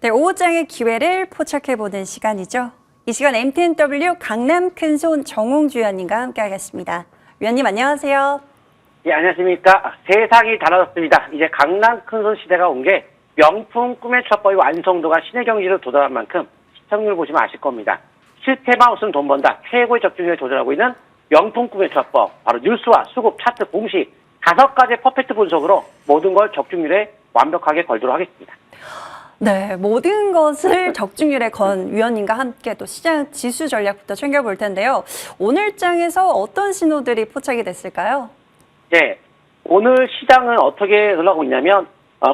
네, 오후장의 기회를 포착해보는 시간이죠. 이 시간 MTNW 강남 큰손 정홍주 위원님과 함께하겠습니다. 위원님 안녕하세요. 예, 안녕하십니까. 세상이 달라졌습니다. 이제 강남 큰손 시대가 온 게 명품 꿈의 추억법의 완성도가 신의 경지를 도달한 만큼 시청률 보시면 아실 겁니다. 실패만 없으면 돈 번다. 최고의 적중률에 도전하고 있는 명품 꿈의 추억법. 바로 뉴스와 수급, 차트, 공시 5가지 퍼펙트 분석으로 모든 걸 적중률에 완벽하게 걸도록 하겠습니다. 네, 모든 것을 적중률에 건 위원님과 함께 또 시장 지수 전략부터 챙겨볼 텐데요. 오늘 장에서 어떤 신호들이 포착이 됐을까요? 네, 오늘 시장은 어떻게 흘러가고 있냐면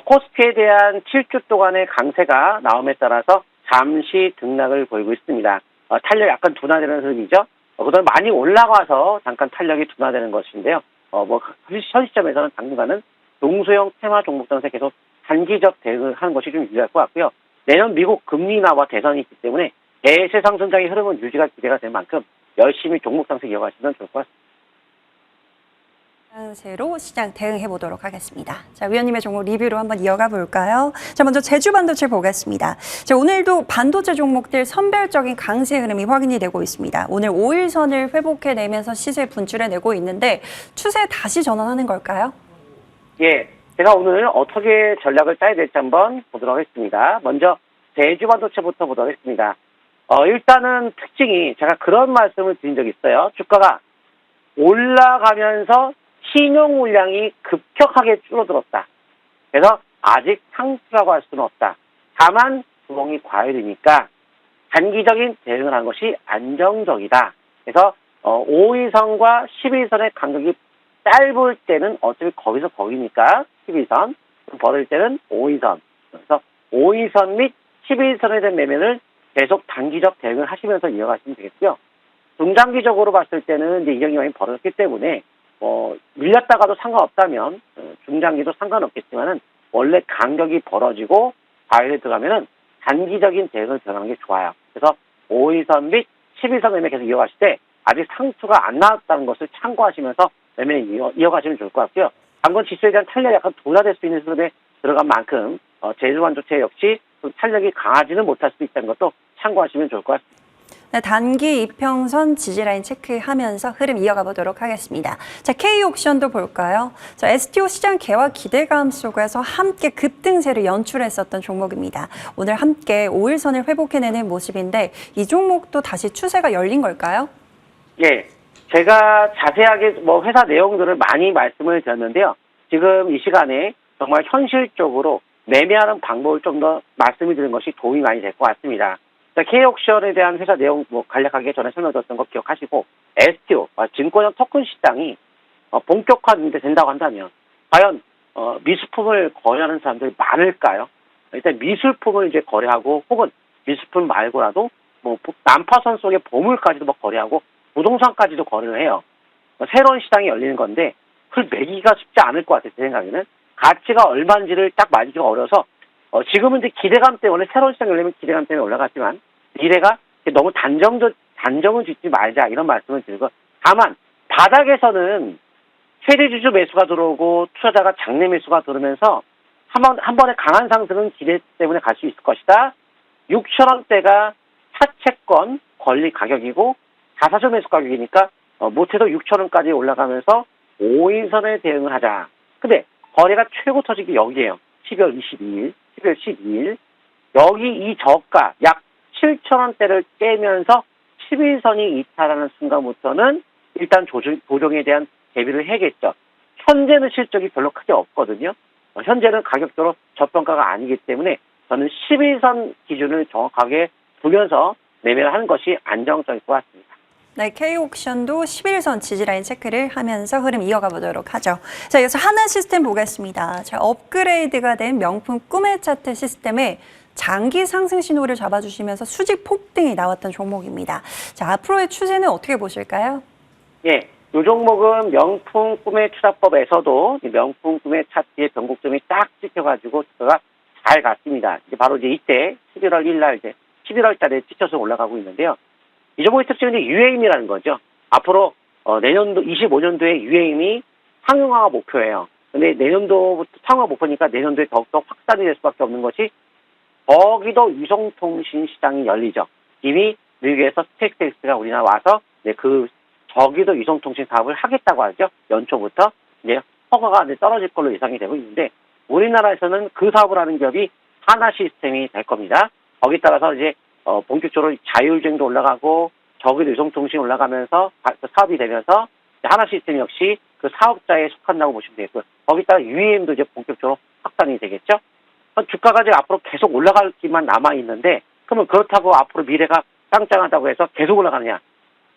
코스피에 대한 7주 동안의 강세가 나옴에 따라서 잠시 등락을 보이고 있습니다. 탄력이 약간 둔화되는 흐름이죠. 그다음에 많이 올라가서 잠깐 탄력이 둔화되는 것인데요. 현 시점에서는 당분간은 동소형 테마 종목 장세 계속 단기적 대응을 하는 것이 좀 유리할 것 같고요. 내년 미국 금리 인하와 대선이 있기 때문에 대세 상승장의 흐름은 유지가 기대가 될 만큼 열심히 종목 장세 이어가시면 좋을 것 같습니다. 새로 시장 대응해 보도록 하겠습니다. 자, 위원님의 종목 리뷰로 한번 이어가 볼까요? 자, 먼저 제주 반도체 보겠습니다. 자, 오늘도 반도체 종목들 선별적인 강세 흐름이 확인이 되고 있습니다. 오늘 5일선을 회복해내면서 시세 분출해내고 있는데 추세 다시 전환하는 걸까요? 예, 제가 오늘 어떻게 전략을 짜야 될지 한번 보도록 하겠습니다. 먼저 제주 반도체부터 보도록 하겠습니다. 일단은 특징이 제가 그런 말씀을 드린 적이 있어요. 주가가 올라가면서 신용 물량이 급격하게 줄어들었다. 그래서 아직 상수라고 할 수는 없다. 다만 구멍이 과열이니까 단기적인 대응을 하는 것이 안정적이다. 그래서 5일선과 11선의 간격이 짧을 때는 어차피 거기서 거기니까 12선, 벌을 때는 5일선. 그래서 5일선 및 11선에 대한 매매를 계속 단기적 대응을 하시면서 이어가시면 되겠고요. 중장기적으로 봤을 때는 이제 이정이 많이 벌어졌기 때문에 밀렸다가도 상관없다면 중장기도 상관없겠지만은 원래 간격이 벌어지고 과열에 들어가면은 단기적인 대응을 변하는 게 좋아요. 그래서 5일선 및 11선 매매 계속 이어가실 때 아직 상투가 안 나왔다는 것을 참고하시면서 매매 이어가시면 좋을 것 같고요. 당근 지수에 대한 탄력이 약간 둔화될 수 있는 흐름에 들어간 만큼 제주 반도체 역시 탄력이 강하지는 못할 수 있다는 것도 참고하시면 좋을 것 같습니다. 네, 단기 이평선 지지라인 체크하면서 흐름 이어가 보도록 하겠습니다. 자, K옥션도 볼까요? 자, STO 시장 개화 기대감 속에서 함께 급등세를 연출했었던 종목입니다. 오늘 함께 5일선을 회복해내는 모습인데 이 종목도 다시 추세가 열린 걸까요? 예, 제가 자세하게 회사 내용들을 많이 말씀을 드렸는데요. 지금 이 시간에 정말 현실적으로 매매하는 방법을 좀 더 말씀을 드린 것이 도움이 많이 될 것 같습니다. K옥션에 대한 회사 내용 간략하게 전에 설명드렸던 거 기억하시고 STO, 증권형 토큰 시장이 본격화된다고 한다면 과연 미술품을 거래하는 사람들이 많을까요? 일단 미술품을 이제 거래하고 혹은 미술품 말고라도 난파선 속의 보물까지도 거래하고 부동산까지도 거래를 해요. 새로운 시장이 열리는 건데 그걸 매기가 쉽지 않을 것 같아요. 제 생각에는 가치가 얼마인지를 딱 맞기가 어려서 지금은 이제 기대감 때문에 새로운 시장이 열리면 기대감 때문에 올라갔지만 미래가 너무 단정을 짓지 말자 이런 말씀을 드리고 다만 바닥에서는 최대 주주 매수가 들어오고 투자자가 장내 매수가 들어오면서 한 번에 강한 상승은 기대 때문에 갈 수 있을 것이다. 6,000원대가 사채권 권리 가격이고 자사주 매수 가격이니까 못해도 6,000원까지 올라가면서 5일선에 대응을 하자. 근데 거래가 최고 터지기 여기에요. 12월 22일, 12월 12일. 여기 이 저가 약 7,000원대를 깨면서 11선이 이탈하는 순간부터는 일단 조정에 대한 대비를 해야겠죠. 현재는 실적이 별로 크게 없거든요. 현재는 가격적으로 저평가가 아니기 때문에 저는 11선 기준을 정확하게 두면서 매매를 하는 것이 안정적일 것 같습니다. 네, K옥션도 11선 지지라인 체크를 하면서 흐름 이어가 보도록 하죠. 자, 이어서 하나 시스템 보겠습니다. 자, 업그레이드가 된 명품 꿈의 차트 시스템에 장기 상승 신호를 잡아주시면서 수직 폭등이 나왔던 종목입니다. 자, 앞으로의 추세는 어떻게 보실까요? 예, 이 종목은 명품 꿈의 투자법에서도 명품 꿈의 차트의 변곡점이 딱 찍혀가지고 주가가 잘 갔습니다. 바로 이때 11월 1일 날 11월 달에 찍혀서 올라가고 있는데요. 이 종목의 특징은 유행이라는 거죠. 앞으로 내년도 25년도에 유행이 상용화가 목표예요. 근데 내년도부터 상용화 목표니까 내년도에 더욱더 확산이 될 수밖에 없는 것이 거기도 위성통신 시장이 열리죠. 이미 미국에서 스페이스X가 우리나라 와서 이제 그 저기도 위성통신 사업을 하겠다고 하죠. 연초부터 이제 허가가 이제 떨어질 걸로 예상이 되고 있는데 우리나라에서는 그 사업을 하는 기업이 하나 시스템이 될 겁니다. 거기에 따라서 이제 본격적으로 자율주행도 올라가고 저기도 위성통신이 올라가면서 사업이 되면서 하나 시스템 역시 그 사업자에 속한다고 보시면 되겠고요. 거기에 따라 UAM도 이제 본격적으로 확산이 되겠죠. 주가가 이제 앞으로 계속 올라갈 기만 남아 있는데 그러면 그렇다고 앞으로 미래가 짱짱하다고 해서 계속 올라가느냐?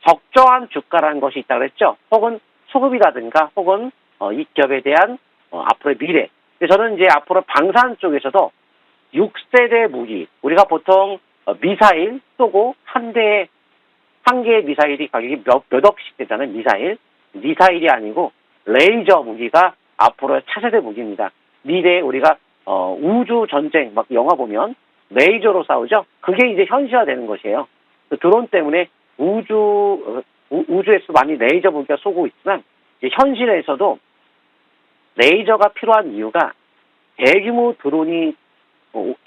적정한 주가라는 것이 있다고 그랬죠. 혹은 수급이라든가 혹은 이 기업에 대한 앞으로의 미래. 그래서 저는 이제 앞으로 방산 쪽에서도 6세대 무기, 우리가 보통 미사일 쏘고 한 개의 미사일이 가격이 몇 억씩 되잖아요. 미사일이 아니고 레이저 무기가 앞으로의 차세대 무기입니다. 미래에 우리가 우주 전쟁 막 영화 보면 레이저로 싸우죠. 그게 이제 현실화되는 것이에요. 그 드론 때문에 우주에서 많이 레이저 무기가 쏘고 있지만 이제 현실에서도 레이저가 필요한 이유가 대규모 드론이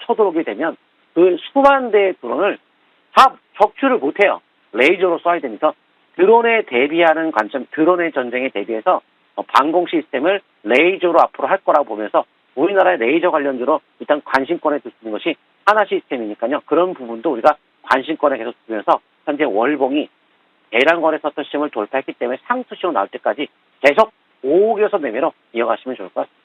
쳐들어오게 되면 그 수만 대의 드론을 다 적출을 못해요. 레이저로 쏴야 되면서 드론에 대비하는 관점, 드론의 전쟁에 대비해서 방공 시스템을 레이저로 앞으로 할 거라고 보면서 우리나라의 레이저 관련주로 일단 관심권에 두는 것이 하나 시스템이니까요. 그런 부분도 우리가 관심권에 계속 두면서 현재 월봉이 대량거래 서터 시점을 돌파했기 때문에 상수시로 나올 때까지 계속 5억에서 매매로 이어가시면 좋을 것 같습니다.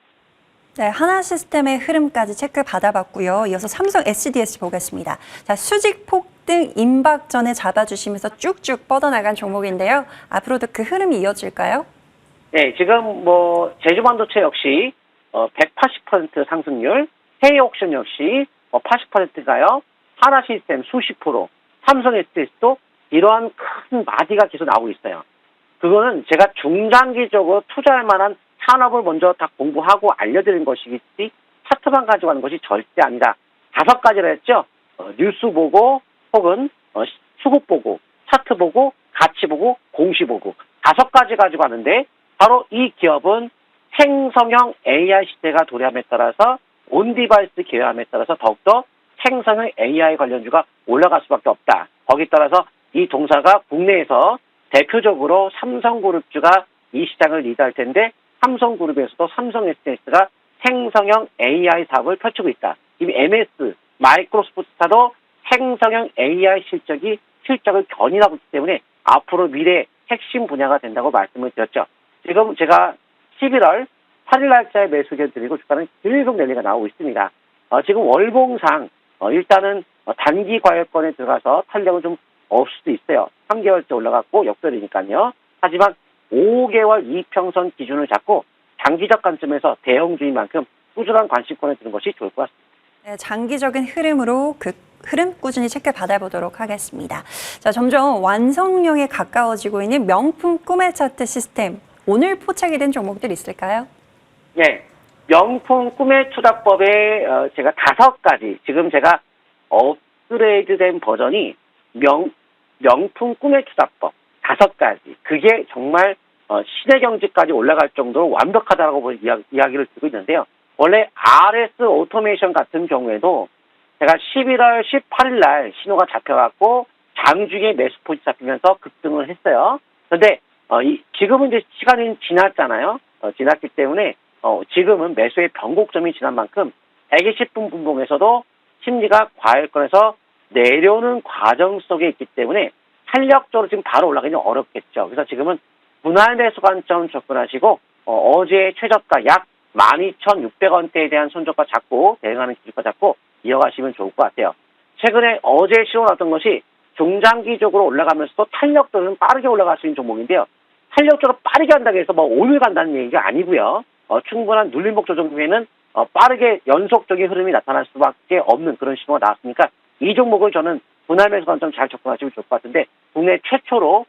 네, 하나 시스템의 흐름까지 체크 받아봤고요. 이어서 삼성 SDS 보겠습니다. 자, 수직 폭등 임박전에 잡아주시면서 쭉쭉 뻗어나간 종목인데요. 앞으로도 그 흐름이 이어질까요? 네, 지금 제주반도체 역시 180% 상승률, K옥션 역시 80%가요. 하나 시스템 수십 프로, 삼성 SDS도 이러한 큰 마디가 계속 나오고 있어요. 그거는 제가 중장기적으로 투자할 만한 산업을 먼저 다 공부하고 알려드린 것이겠지 차트만 가지고 하는 것이 절대 아니다. 5가지를 했죠. 뉴스 보고 혹은 수급 보고 차트 보고 가치 보고 공시 보고 5가지 가지고 하는데 바로 이 기업은 생성형 AI 시대가 도래함에 따라서 온디바이스 기회함에 따라서 더욱더 생성형 AI 관련주가 올라갈 수밖에 없다. 거기에 따라서 이 동사가 국내에서 대표적으로 삼성그룹주가 이 시장을 리드할 텐데 삼성그룹에서도 삼성 SDS가 생성형 AI 사업을 펼치고 있다. 이미 MS, 마이크로소프트도 생성형 AI 실적을 견인하고 있기 때문에 앞으로 미래의 핵심 분야가 된다고 말씀을 드렸죠. 지금 제가 11월 8일 날짜에 매수 의견 드리고 주가는 계속 랠리가 나오고 있습니다. 지금 월봉상 일단은 단기 과열권에 들어가서 탄력은 좀 없을 수도 있어요. 3개월째 올라갔고 역별이니까요. 하지만 5개월 이평선 기준을 잡고 장기적 관점에서 대형주인 만큼 꾸준한 관심권에 드는 것이 좋을 것 같습니다. 네, 장기적인 흐름으로 그 흐름 꾸준히 체크 받아보도록 하겠습니다. 자, 점점 완성형에 가까워지고 있는 명품 꿈의 차트 시스템. 오늘 포착이 된 종목들 있을까요? 네. 명품 꿈의 투자법에 제가 5가지, 지금 제가 업그레이드된 버전이 명품 꿈의 투자법 5가지. 그게 정말 시대 경지까지 올라갈 정도로 완벽하다고 이야기를 드리고 있는데요. 원래 RS 오토메이션 같은 경우에도 제가 11월 18일 날 신호가 잡혀갖고 장중에 매수 포지 잡히면서 급등을 했어요. 그런데 지금은 이제 시간이 지났잖아요. 지났기 때문에 지금은 매수의 변곡점이 지난 만큼 애기 10분 분봉에서도 심리가 과열권에서 내려오는 과정 속에 있기 때문에 탄력적으로 지금 바로 올라가기는 어렵겠죠. 그래서 지금은 분할 매수 관점 접근하시고 어제의 최저가 약 12,600원대에 대한 손절가 잡고 대응하는 기술가 잡고 이어가시면 좋을 것 같아요. 최근에 어제 신호 나왔던 것이 중장기적으로 올라가면서도 탄력적으로 빠르게 올라갈 수 있는 종목인데요. 탄력적으로 빠르게 한다고 해서 오늘 간다는 얘기가 아니고요. 충분한 눌림목 조정 후에는 빠르게 연속적인 흐름이 나타날 수밖에 없는 그런 신호가 나왔으니까 이 종목을 저는 분할 매수 관점 잘 접근하시면 좋을 것 같은데 국내 최초로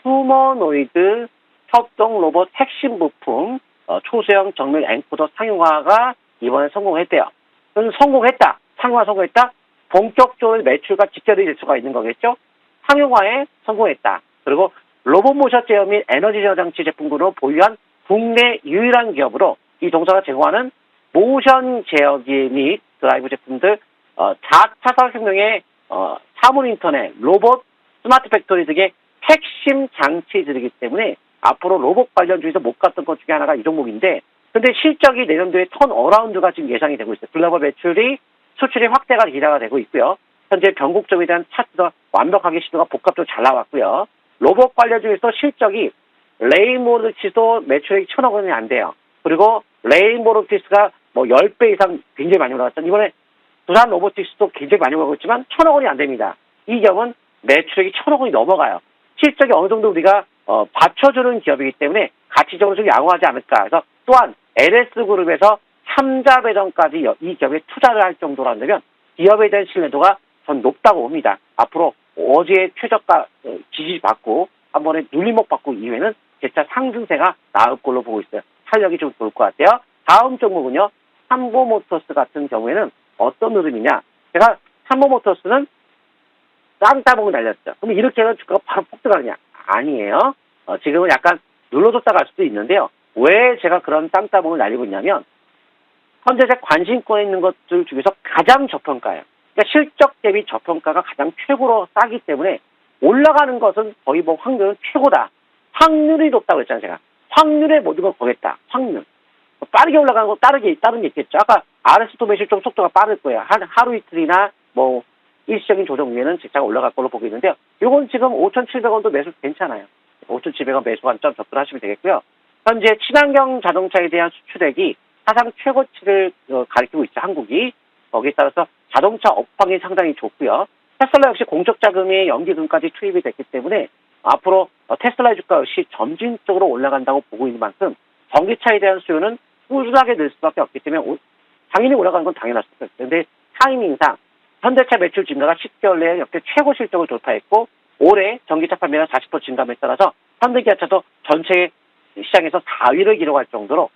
휴머노이드 협동 로봇 핵심 부품 초소형 정밀 엔코더 상용화가 이번에 성공했대요. 그럼 성공했다. 상용화 성공했다. 본격적으로 매출과 직결될 수가 있는 거겠죠. 상용화에 성공했다. 그리고 로봇 모션 제어 및 에너지 저장치 제품군으로 보유한 국내 유일한 기업으로 이 동사가 제공하는 모션 제어기 및 드라이브 제품들 4차 산업혁명의 사물 인터넷, 로봇, 스마트 팩토리 등의 핵심 장치들이기 때문에 앞으로 로봇 관련 중에서 못 갔던 것 중에 하나가 이 종목인데, 근데 실적이 내년도에 턴어라운드가 지금 예상이 되고 있어요. 글로벌 매출이 수출이 확대가 기대가 되고 있고요. 현재 변곡점에 대한 차트도 완벽하게 시도가 복합적으로 잘 나왔고요. 로봇 관련 중에서 실적이 레인보르티스도 매출액이 1,000억 원이 안 돼요. 그리고 레인보르티스가 뭐 10배 이상 굉장히 많이 올라갔죠. 이번에 두산 로보틱스도 굉장히 많이 올라가고 있지만 1,000억 원이 안 됩니다. 이 기업은 매출액이 1,000억 원이 넘어가요. 실적이 어느 정도 우리가 받쳐주는 기업이기 때문에 가치적으로 좀 양호하지 않을까. 그래서 또한 LS그룹에서 3자 배정까지 이 기업에 투자를 할 정도로 한다면 기업에 대한 신뢰도가 전 높다고 봅니다. 앞으로 어제 최저가 지지받고 한 번에 눌림목 받고 이후에는 재차 상승세가 나올 걸로 보고 있어요. 탄력이 좀 좋을 것 같아요. 다음 종목은요. 삼보모터스 같은 경우에는 어떤 흐름이냐. 제가 삼보모터스는 쌍따봉을 날렸죠. 그럼 이렇게 하면 주가가 바로 폭등하느냐? 아니에요. 지금은 약간 눌러줬다 갈 수도 있는데요. 왜 제가 그런 쌍따봉을 날리고 있냐면 현재 제 관심권에 있는 것들 중에서 가장 저평가예요. 그러니까 실적 대비 저평가가 가장 최고로 싸기 때문에 올라가는 것은 거의 뭐 확률은 최고다. 확률이 높다고 했잖아요, 제가. 확률에 모든 걸 거겠다. 확률. 빠르게 올라가는 거 다른 게 있겠죠. 아까 RS 도매실 좀 속도가 빠를 거예요. 하루 이틀이나 뭐 일시적인 조정 위에는 직차가 올라갈 걸로 보고 있는데요. 이건 지금 5,700원도 매수 괜찮아요. 5,700원 매수 관점 접근하시면 되겠고요. 현재 친환경 자동차에 대한 수출액이 사상 최고치를 가리키고 있죠. 한국이. 거기에 따라서 자동차 업황이 상당히 좋고요. 테슬라 역시 공적 자금의 연기금까지 투입이 됐기 때문에 앞으로 테슬라의 주가 역시 점진적으로 올라간다고 보고 있는 만큼 전기차에 대한 수요는 꾸준하게 늘 수밖에 없기 때문에 당연히 올라가는 건 당연할 수밖에 없어요. 그런데 타이밍상 현대차 매출 증가가 10개월 내에 역대 최고 실적을 돌파했고 올해 전기차 판매가 40% 증감에 따라서 현대기아차도 전체 시장에서 4위를 기록할 정도로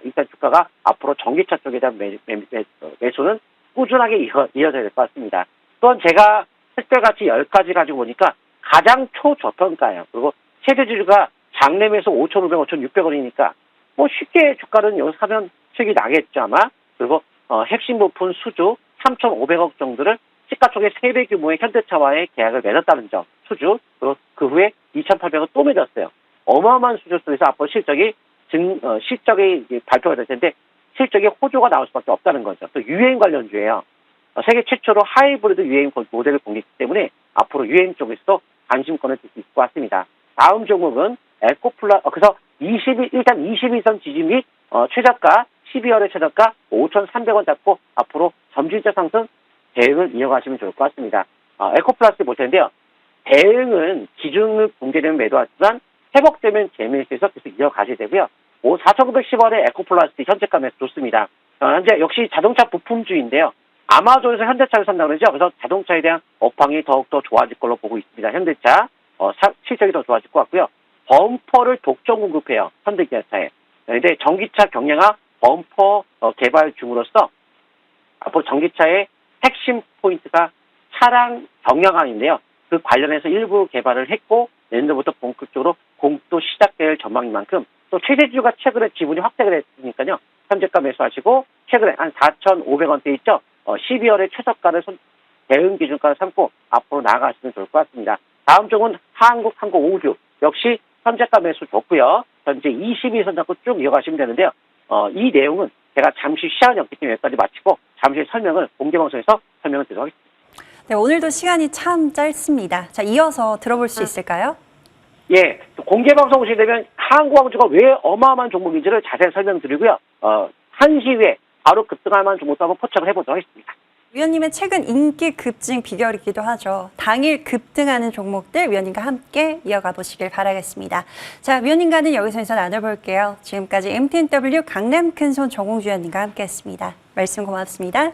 일단 주가가 앞으로 전기차 쪽에 대한 매수는 꾸준하게 이어져야 될 것 같습니다. 또한 제가 특별가치 10가지 가지고 보니까 가장 초저평가예요. 그리고 최대주주가 장내 매수 5,500원, 5,600원이니까 뭐 쉽게 주가는 여기서 사면 수익이 나겠죠 아마. 그리고 핵심 부품 수주 3,500억 정도를 시가총액 3배 규모의 현대차와의 계약을 맺었다는 점, 수주. 그리고 그 후에 2,800억 또 맺었어요. 어마어마한 수주 속에서 앞으로 실적이 발표가 될 텐데 실적에 호조가 나올 수밖에 없다는 거죠. 또 유행 관련주예요. 세계 최초로 하이브리드 유행 모델을 공개했기 때문에 앞으로 유행 쪽에서도 관심권을 줄 수 있을 것 같습니다. 다음 종목은 에코플라, 그래서 일단 22선 지지 및 최저가 12월의 최저가 5,300원 잡고 앞으로 점진적 상승 대응을 이어가시면 좋을 것 같습니다. 에코플러스 볼 텐데요. 대응은 기준을 붕괴되면 매도하지만 회복되면 재매수해서 계속 이어가셔야 되고요. 4,910원의 에코플러스 현재가 매수 좋습니다. 현재 역시 자동차 부품주인데요. 아마존에서 현대차를 산다고 그러죠. 그래서 자동차에 대한 업황이 더욱더 좋아질 걸로 보고 있습니다. 현대차 실적이 더 좋아질 것 같고요. 범퍼를 독점 공급해요. 현대기아차에. 그런데 전기차 경량화 범퍼 개발 중으로서 앞으로 전기차의 핵심 포인트가 차량 경량화인데요. 그 관련해서 일부 개발을 했고 내년도부터 본격적으로 공급도 시작될 전망인 만큼 또 최대주주가 최근에 지분이 확대가 됐으니까요. 현재가 매수하시고 최근에 한 4,500원대 있죠. 12월에 최저가를 대응 기준가를 삼고 앞으로 나아가시면 좋을 것 같습니다. 다음 쪽은 한국항공우주 역시 현재가 매수 좋고요. 현재 22선 잡고 쭉 이어가시면 되는데요. 이 내용은 제가 잠시 시간이 없기 때문에 여기까지 마치고 잠시 설명을 공개방송에서 설명을 드리도록 하겠습니다. 네, 오늘도 시간이 참 짧습니다. 자, 이어서 들어볼 수 있을까요? 예, 공개방송 오시게 되면 항공우주가 왜 어마어마한 종목인지를 자세히 설명드리고요. 1시 후에 바로 급등할 만한 종목도 한번 포착을 해보도록 하겠습니다. 위원님의 최근 인기 급증 비결이기도 하죠. 당일 급등하는 종목들 위원님과 함께 이어가 보시길 바라겠습니다. 자, 위원님과는 여기서 인사 나눠볼게요. 지금까지 MTNW 강남 큰손 정홍주 위원님과 함께했습니다. 말씀 고맙습니다.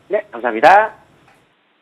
네, 감사합니다.